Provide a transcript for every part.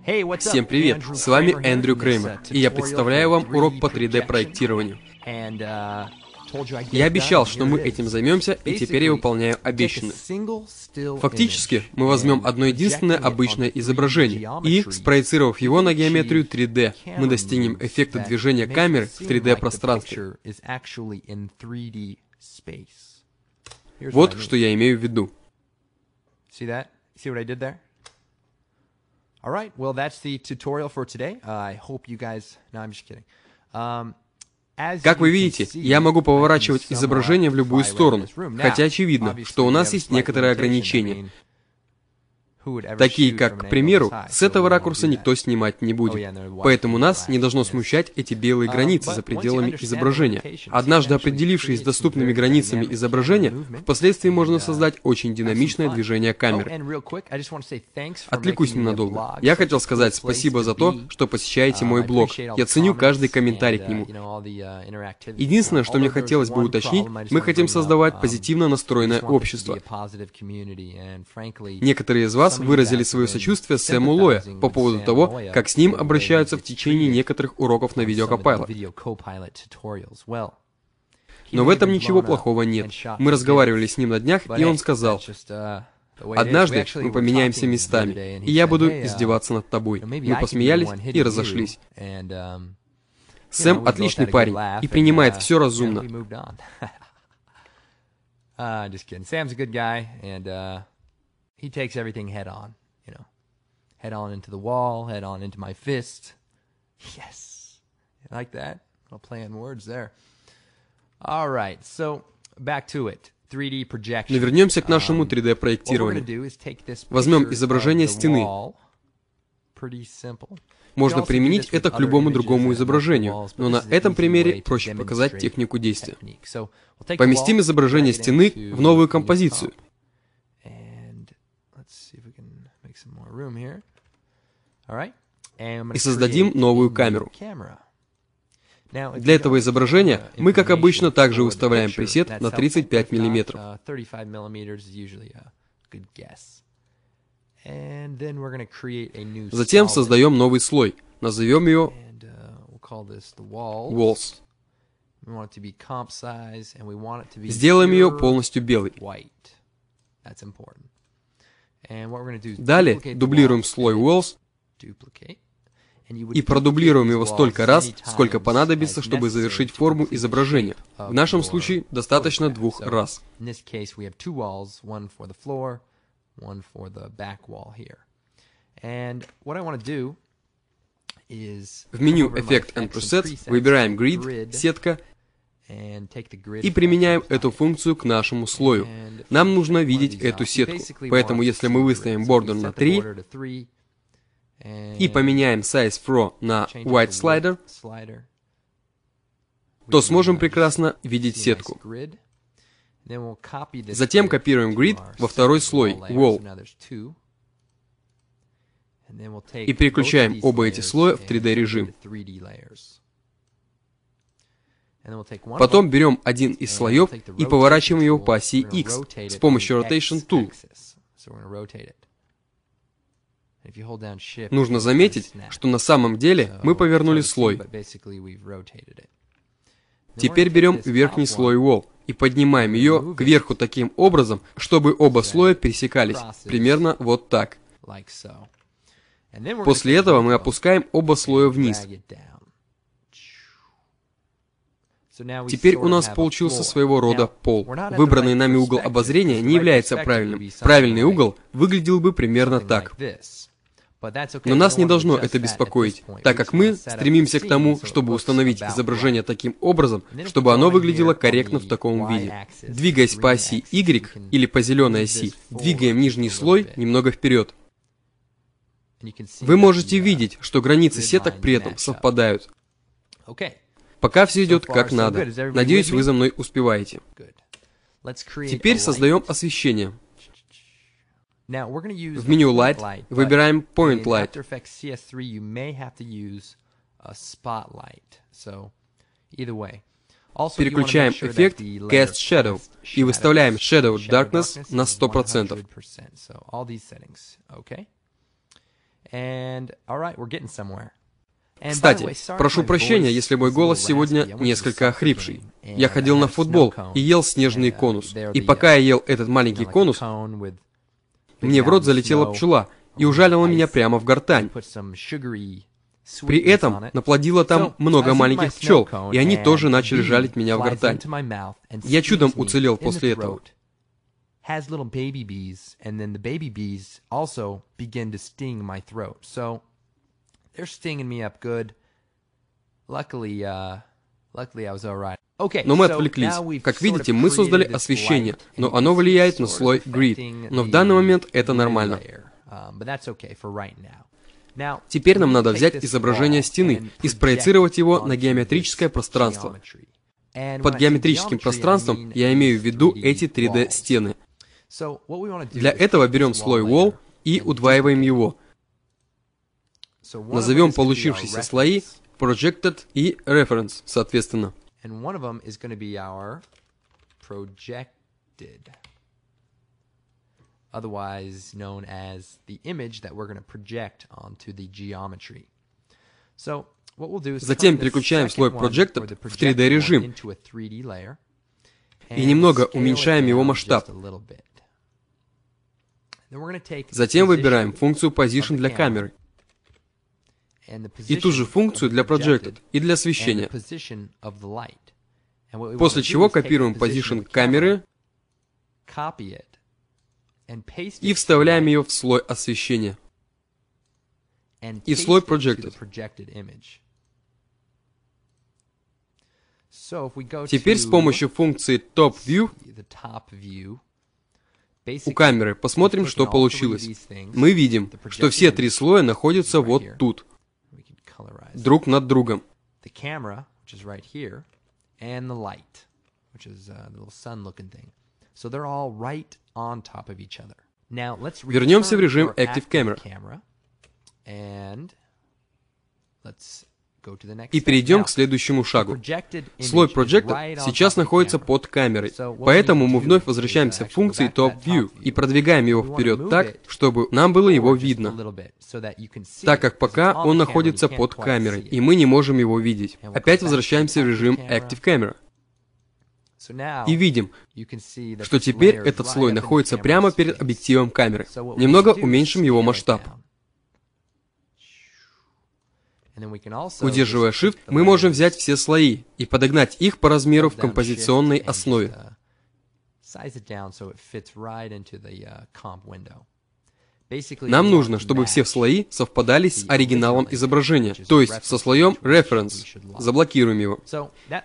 Всем привет! С вами Эндрю Креймер, и я представляю вам урок по 3D-проектированию. Я обещал, что мы этим займемся, и теперь я выполняю обещанное. Фактически, мы возьмем одно единственное обычное изображение, и, спроецировав его на геометрию 3D, мы достигнем эффекта движения камеры в 3D-пространстве. Вот что я имею в виду. Alright, well that's the tutorial for today. I hope you guys... No, I'm just kidding. Как вы видите, я могу поворачивать изображение в любую сторону, хотя очевидно, что у нас есть некоторые ограничения. Такие как, к примеру, с этого ракурса никто снимать не будет. Поэтому нас не должно смущать эти белые границы за пределами изображения. Однажды определившись с доступными границами изображения, впоследствии можно создать очень динамичное движение камеры. Отвлекусь ненадолго. Я хотел сказать спасибо за то, что посещаете мой блог. Я ценю каждый комментарий к нему. Единственное, что мне хотелось бы уточнить, мы хотим создавать позитивно настроенное общество. Некоторые из вас выразили свое сочувствие Сэму Лоя по поводу того, как с ним обращаются в течение некоторых уроков на видеокопайлот. Но в этом ничего плохого нет. Мы разговаривали с ним на днях, и он сказал: «Однажды мы поменяемся местами, и я буду издеваться над тобой». Мы посмеялись и разошлись. Сэм отличный парень и принимает все разумно. He takes everything head on, you know. Head on into the wall, head on into my fist. Yes. You like that? I'll play on words there. All right, so back to it. 3D projection. Но вернемся к нашему 3D-проектированию. Возьмем изображение стены. Можно применить это к любому другому изображению, но на этом примере проще показать технику действия. Поместим изображение стены в новую композицию. И создадим новую камеру. Для этого изображения мы, как обычно, также выставляем пресет на 35 мм. Затем создаем новый слой. Назовем его Walls. Сделаем ее полностью белой. Далее дублируем слой Walls и продублируем его столько раз, сколько понадобится, чтобы завершить форму изображения. В нашем случае достаточно 2 раз. В меню Effect and Presets выбираем Grid, сетка, и применяем эту функцию к нашему слою. Нам нужно видеть эту сетку, поэтому если мы выставим Border на 3 и поменяем Size Throw на White Slider, то сможем прекрасно видеть сетку. Затем копируем Grid во второй слой, Wall, и переключаем оба эти слоя в 3D режим. Потом берем один из слоев и поворачиваем его по оси X с помощью Rotation Tool. Нужно заметить, что на самом деле мы повернули слой. Теперь берем верхний слой Wall и поднимаем ее кверху таким образом, чтобы оба слоя пересекались, примерно вот так. После этого мы опускаем оба слоя вниз. Теперь у нас получился своего рода пол. Выбранный нами угол обозрения не является правильным. Правильный угол выглядел бы примерно так. Но нас не должно это беспокоить, так как мы стремимся к тому, чтобы установить изображение таким образом, чтобы оно выглядело корректно в таком виде. Двигаясь по оси Y или по зеленой оси, двигаем нижний слой немного вперед. Вы можете видеть, что границы сеток при этом совпадают. Пока все идет как надо. Надеюсь, вы за мной успеваете. Теперь создаем освещение. В меню Light выбираем Point Light. Переключаем эффект Cast Shadow и выставляем Shadow Darkness на 100%. Кстати, прошу прощения, если мой голос сегодня несколько охрипший. Я ходил на футбол и ел снежный конус. И пока я ел этот маленький конус, мне в рот залетела пчела и ужалила меня прямо в гортань. При этом наплодило там много маленьких пчел, и они тоже начали жалить меня в гортань. Я чудом уцелел после этого. Has little baby bees, and then the baby bees also begin to sting my throat. So they're stinging me up good. Luckily I was all right. Okay, но мы отвлеклись. Как видите, мы создали освещение, но оно влияет на слой grid. Но в данный момент это нормально. Теперь нам надо взять изображение стены и спроецировать его на геометрическое пространство. Под геометрическим пространством я имею в виду эти 3D-стены. Для этого берем слой Wall и удваиваем его. Назовем получившиеся слои Projected и Reference, соответственно. Otherwise known as the image that we're going to project onto the geometry. So what we'll do is затем переключаем слой Projected в 3D режим и немного уменьшаем его масштаб. Затем выбираем функцию Position для камеры и ту же функцию для Projected и для освещения. После чего копируем Position камеры и вставляем ее в слой освещения и слой Projected. Теперь с помощью функции Top View у камеры посмотрим, что получилось. Мы видим, что все три слоя находятся вот тут, друг над другом. Вернемся в режим Active Camera и перейдем к следующему шагу. Слой Projected сейчас находится под камерой, поэтому мы вновь возвращаемся к функции Top View и продвигаем его вперед так, чтобы нам было его видно, так как пока он находится под камерой, и мы не можем его видеть. Опять возвращаемся в режим Active Camera. И видим, что теперь этот слой находится прямо перед объективом камеры. Немного уменьшим его масштаб. Удерживая Shift, мы можем взять все слои и подогнать их по размеру в композиционной основе. Нам нужно, чтобы все слои совпадали с оригиналом изображения, то есть со слоем Reference. Заблокируем его.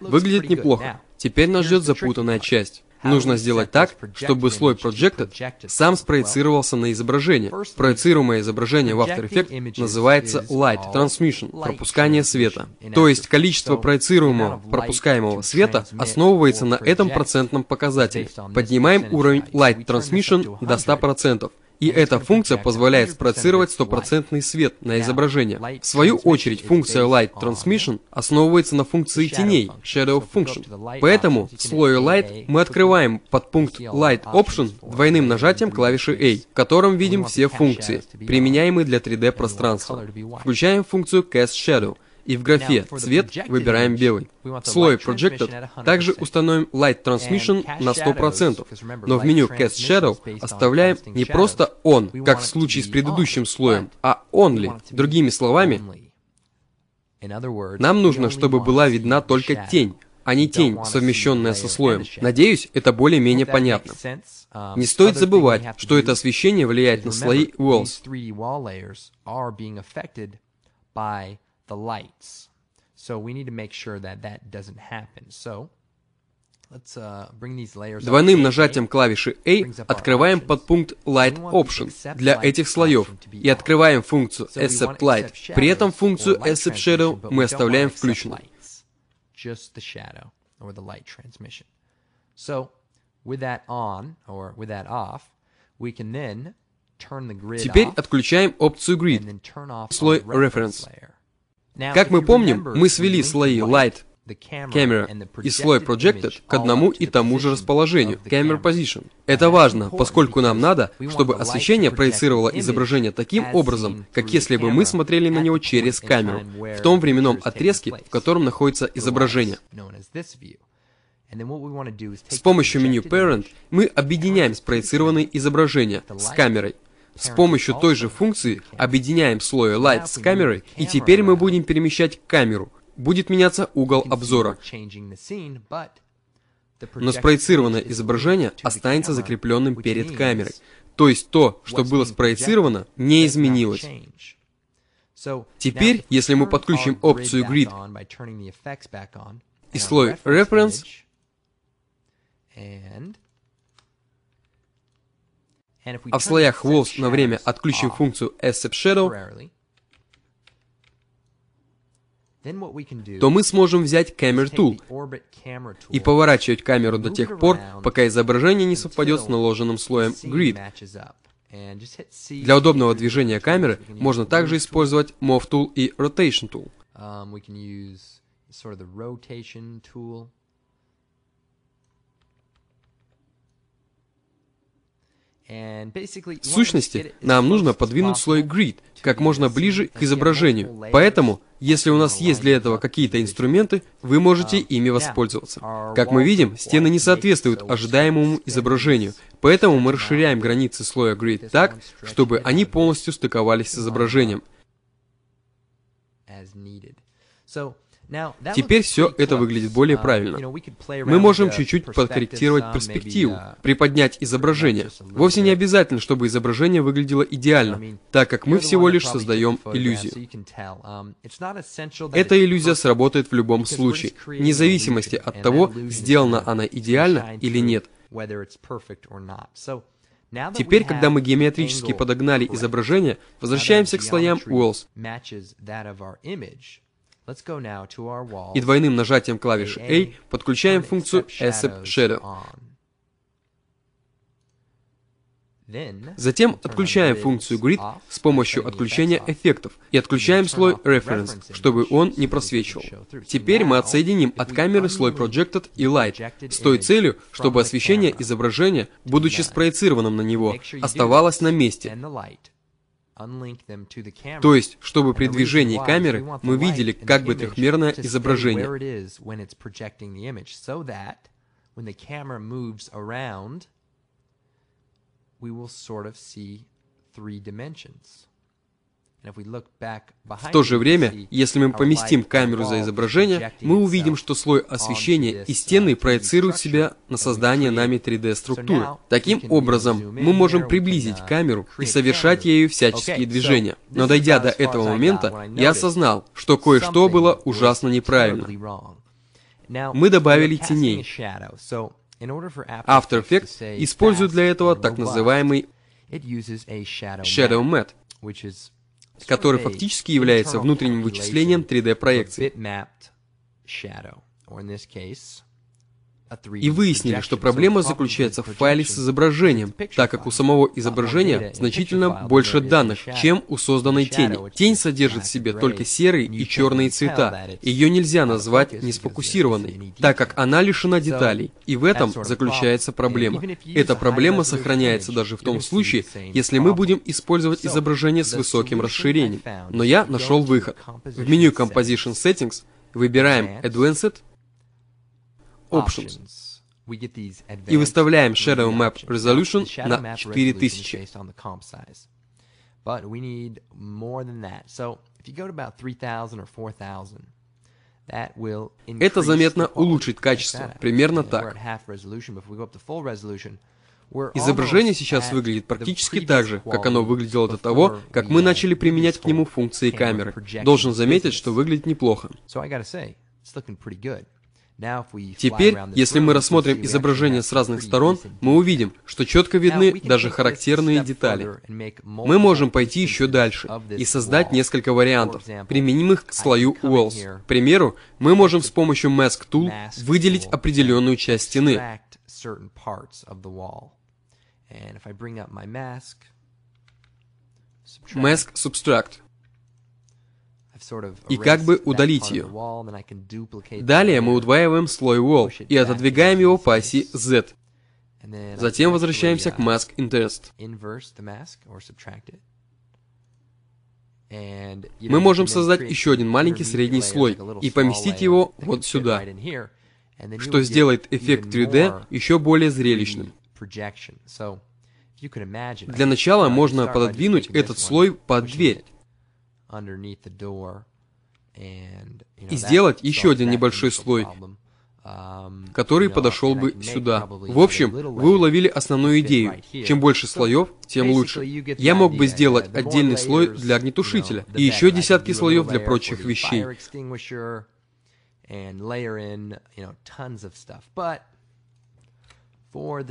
Выглядит неплохо. Теперь нас ждет запутанная часть. Нужно сделать так, чтобы слой Projected сам спроецировался на изображение. Проецируемое изображение в After Effects называется Light Transmission, пропускание света. То есть количество проецируемого пропускаемого света основывается на этом процентном показателе. Поднимаем уровень Light Transmission до 100%. И эта функция позволяет спроецировать стопроцентный свет на изображение. В свою очередь, функция Light Transmission основывается на функции теней, Shadow Function. Поэтому в слое Light мы открываем подпункт Light Option двойным нажатием клавиши A, в котором видим все функции, применяемые для 3D пространства. Включаем функцию Cast Shadow. И в графе «Цвет» выбираем белый. В слое Projected также установим Light Transmission на 100%, но в меню Cast Shadow оставляем не просто On, как в случае с предыдущим слоем, а Only. Другими словами, нам нужно, чтобы была видна только тень, а не тень, совмещенная со слоем. Надеюсь, это более-менее понятно. Не стоит забывать, что это освещение влияет на слои Walls. The lights. So we need to make sure that that doesn't happen. So let's bring these layers. Двойным нажатием клавиши A открываем подпункт Light Option для этих слоев и открываем функцию Accept Light. При этом функцию Accept Shadow мы оставляем включенной. Just the shadow or the light transmission. So with that on or with that off, we can then turn the grid. Теперь отключаем опцию Grid, слой Reference. Как мы помним, мы свели слои Light камера и слой projected к одному и тому же расположению, camera position. Это важно, поскольку нам надо, чтобы освещение проецировало изображение таким образом, как если бы мы смотрели на него через камеру, в том временном отрезке, в котором находится изображение. С помощью меню Parent мы объединяем спроецированные изображения с камерой. С помощью той же функции объединяем слой Light с камерой, и теперь мы будем перемещать камеру. Будет меняться угол обзора. Но спроецированное изображение останется закрепленным перед камерой. То есть то, что было спроецировано, не изменилось. Теперь, если мы подключим опцию Grid и слой Reference, а в слоях Walls на время отключим функцию Accept Shadow, то мы сможем взять Camera Tool и поворачивать камеру до тех пор, пока изображение не совпадет с наложенным слоем Grid. Для удобного движения камеры можно также использовать Move Tool и Rotation Tool. В сущности, нам нужно подвинуть слой Grid как можно ближе к изображению. Поэтому, если у нас есть для этого какие-то инструменты, вы можете ими воспользоваться. Как мы видим, стены не соответствуют ожидаемому изображению, поэтому мы расширяем границы слоя Grid так, чтобы они полностью стыковались с изображением. Теперь все это выглядит более правильно. Мы можем чуть-чуть подкорректировать перспективу, приподнять изображение. Вовсе не обязательно, чтобы изображение выглядело идеально, так как мы всего лишь создаем иллюзию. Эта иллюзия сработает в любом случае, вне зависимости от того, сделана она идеально или нет. Теперь, когда мы геометрически подогнали изображение, возвращаемся к слоям Walls. И двойным нажатием клавиши A подключаем функцию Accept Shadow. Затем отключаем функцию Grid с помощью отключения эффектов и отключаем слой Reference, чтобы он не просвечивал. Теперь мы отсоединим от камеры слой Projected и Light с той целью, чтобы освещение изображения, будучи спроецированным на него, оставалось на месте. То есть, чтобы при движении камеры мы видели как бы трехмерное изображение. В то же время, если мы поместим камеру за изображение, мы увидим, что слой освещения и стены проецируют себя на создание нами 3D-структуры. Таким образом, мы можем приблизить камеру и совершать ею всяческие движения. Но дойдя до этого момента, я осознал, что кое-что было ужасно неправильно. Мы добавили теней. After Effects использует для этого так называемый Shadow Matte, который фактически является внутренним вычислением 3D-проекции. И выяснили, что проблема заключается в файле с изображением, так как у самого изображения значительно больше данных, чем у созданной тени. Тень содержит в себе только серые и черные цвета. Ее нельзя назвать несфокусированной, так как она лишена деталей. И в этом заключается проблема. Эта проблема сохраняется даже в том случае, если мы будем использовать изображение с высоким расширением. Но я нашел выход. В меню Composition Settings выбираем Advanced, Options. И выставляем Shadow Map Resolution на 4000. Это заметно улучшит качество, примерно так. Изображение сейчас выглядит практически так же, как оно выглядело до того, как мы начали применять к нему функции камеры. Должен заметить, что выглядит неплохо. Теперь, если мы рассмотрим изображение с разных сторон, мы увидим, что четко видны даже характерные детали. Мы можем пойти еще дальше и создать несколько вариантов, применимых к слою Walls. К примеру, мы можем с помощью Mask Tool выделить определенную часть стены. Mask Subtract. и как бы удалить ее. Далее мы удваиваем слой Wall и отодвигаем его по оси Z. Затем возвращаемся к Mask Interest. Мы можем создать еще один маленький средний слой и поместить его вот сюда, что сделает эффект 3D еще более зрелищным. Для начала можно пододвинуть этот слой под дверь и сделать еще один небольшой слой, который подошел бы сюда. В общем, вы уловили основную идею. Чем больше слоев, тем лучше. Я мог бы сделать отдельный слой для огнетушителя и еще десятки слоев для прочих вещей.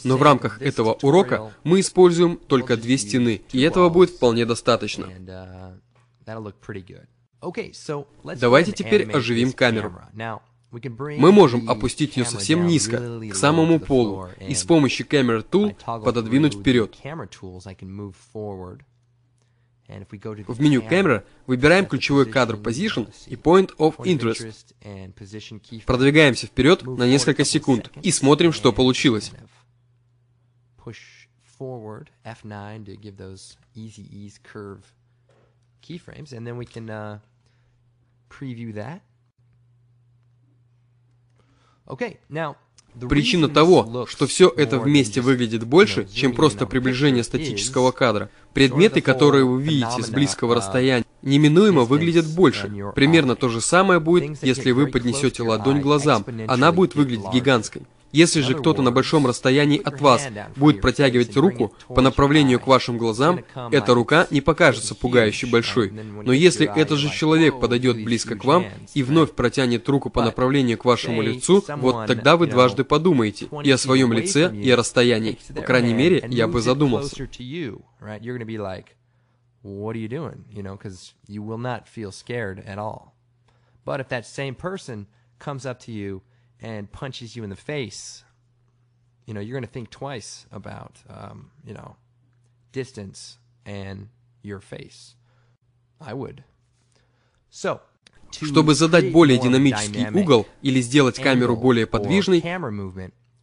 Но в рамках этого урока мы используем только 2 стены, и этого будет вполне достаточно. Давайте теперь оживим камеру. Мы можем опустить ее совсем низко, к самому полу, и с помощью Camera Tool пододвинуть вперед. В меню Camera выбираем ключевой кадр Position и Point of Interest. Продвигаемся вперед на несколько секунд и смотрим, что получилось. Причина того, что все это вместе выглядит больше, чем просто приближение статического кадра. Предметы, которые вы видите с близкого расстояния, неминуемо выглядят больше. Примерно то же самое будет, если вы поднесете ладонь к глазам. Она будет выглядеть гигантской. Если же кто-то на большом расстоянии от вас будет протягивать руку по направлению к вашим глазам, эта рука не покажется пугающе большой. Но если этот же человек подойдет близко к вам и вновь протянет руку по направлению к вашему лицу, вот тогда вы дважды подумаете и о своем лице, и о расстоянии. По крайней мере, я бы задумался. And punches you in the face, you're going to think twice about, distance and your face. I would. Чтобы задать более динамический угол или сделать камеру более подвижной,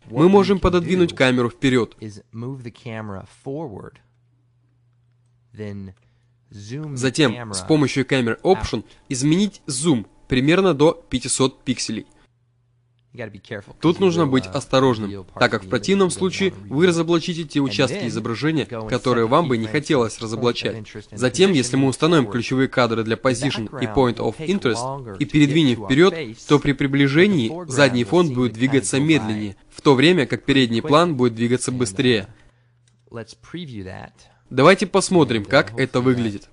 мы можем пододвинуть камеру вперед. Затем с помощью Camera Option изменить зум примерно до 500 пикселей. Тут нужно быть осторожным, так как в противном случае вы разоблачите те участки изображения, которые вам бы не хотелось разоблачать. Затем, если мы установим ключевые кадры для Position и Point of Interest и передвинем вперед, то при приближении задний фон будет двигаться медленнее, в то время как передний план будет двигаться быстрее. Давайте посмотрим, как это выглядит.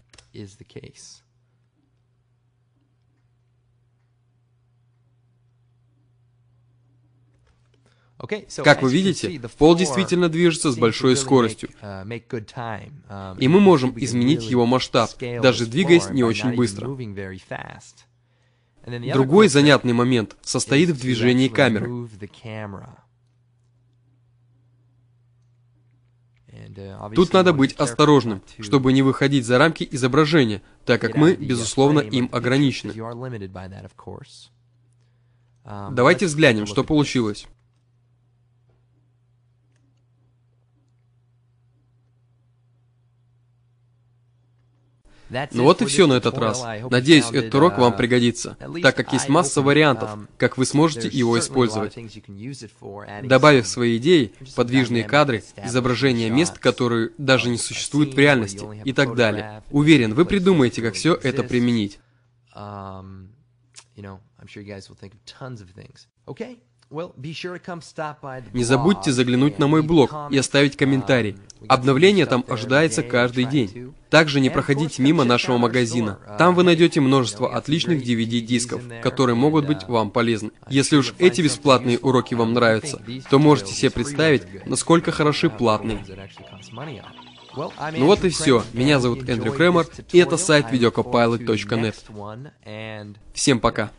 Как вы видите, пол действительно движется с большой скоростью, и мы можем изменить его масштаб, даже двигаясь не очень быстро. Другой занятный момент состоит в движении камеры. Тут надо быть осторожным, чтобы не выходить за рамки изображения, так как мы, безусловно, им ограничены. Давайте взглянем, что получилось. Ну вот и все на этот раз. Надеюсь, этот урок вам пригодится, так как есть масса вариантов, как вы сможете его использовать. Добавив свои идеи, подвижные кадры, изображения мест, которые даже не существуют в реальности, и так далее. Уверен, вы придумаете, как все это применить. Не забудьте заглянуть на мой блог и оставить комментарий. Обновление там ожидается каждый день. Также не проходите мимо нашего магазина. Там вы найдете множество отличных DVD-дисков, которые могут быть вам полезны. Если уж эти бесплатные уроки вам нравятся, то можете себе представить, насколько хороши платные. Ну вот и все. Меня зовут Эндрю Кремер, и это сайт videocopilot.net. Всем пока.